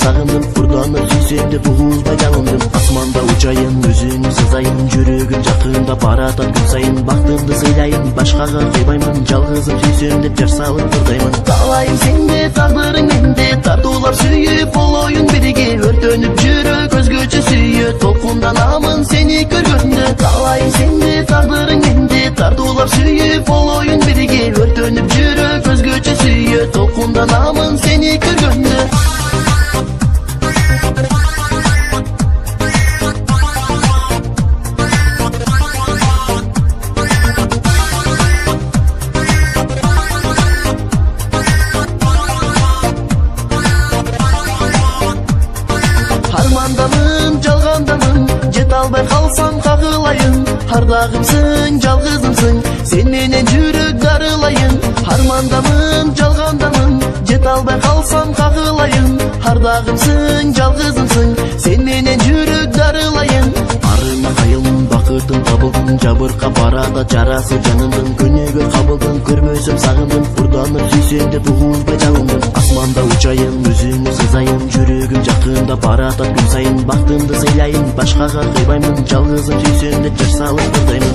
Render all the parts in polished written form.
сагындым, курданып сүйсем деп угузбай жалындым. Асманда учайын, өзүңү сызайын, жүрөгүм жакында баратат күн сайын. Бактымды сыйлайын, башкага кыйбаймын, жалгызым сүйсем деп жар салып тырдаймын. Каалайм сенде, тагдырың менде, тартуулар сүйүп болоюн бирге. Өртөнүп жүрөк өзгөчө сүйөт, толкунданамын сени көргөндө. Каалайм сенде, тагдырың менде, тартуулар сүйүп болоюн бирге. Өртөнүп жүрөк өзгөчө сүйөт, толкунданамын сени көргөндө. Армандамын, жалгандамын, жете албай калсам кагылайын. Ардагымсың, жалгызымсың, сен менен жүрөк дарылайын. Армандамын, жалгандамын, жете албай калсам кагылайын. Ардагымсың, жалгызымсың, сен менен жүрөк дарылайын. Арына кайылдым, бакытым табылдым, жабырка барада жарасы жанымдын. Көнөгө кабылдым, көрбөсөм сагындым, курданып сүйсем деп угузбай жалындым. Асманда учайын, өзүңү сызайын, жүрөгүм жакында баратат күн сайын. Бактымды сыйлайын, башкага кыйбаймын, жалгызым сүйсем деп жар салып тырдаймын.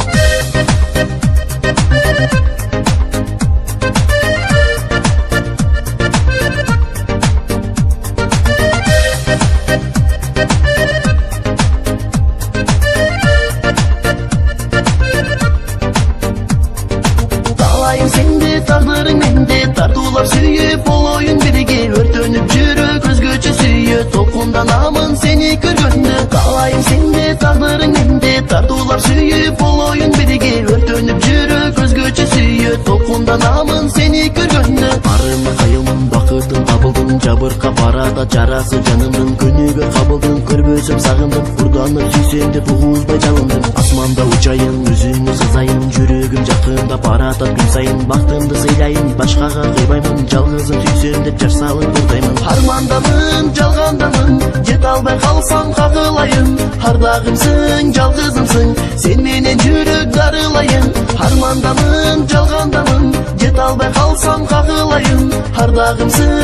Каалайм сенде, тагдырың менде, тартуулар сүйүп болоюн бирге. Өртөнүп жүрөк өзгөчө сүйөт, толкунданамын сени көргөндө. Каалайм сенде, тагдырың менде, тартуулар сүйүп болоюн бирге. Өртөнүп жүрөк өзгөчө сүйөт, толкунданамын сени көргөндө. Арына кайылдым, бакытым табылдым, жабырка барада жарасы жанымдын. Көнөгө кабылдым, көрбөсөм сагындым, курданып сүйсем деп угузбай жалындым. Асманда учайын, өзүңү сызайын, жүрөгүм жакында баратат күн сайын. Бактымды сыйлайын, башкага кыйбаймын, жалгызым сүйсем деп жар салып тырдаймын. Армандамын, жалгандамын, жете албай калсам кагылайын. Ардагымсың, жалгызымсың, сен менен жүрөк дарылайын. Армандамын, жалгандамын, жете албай калсам кагылайын. Ардагымсың,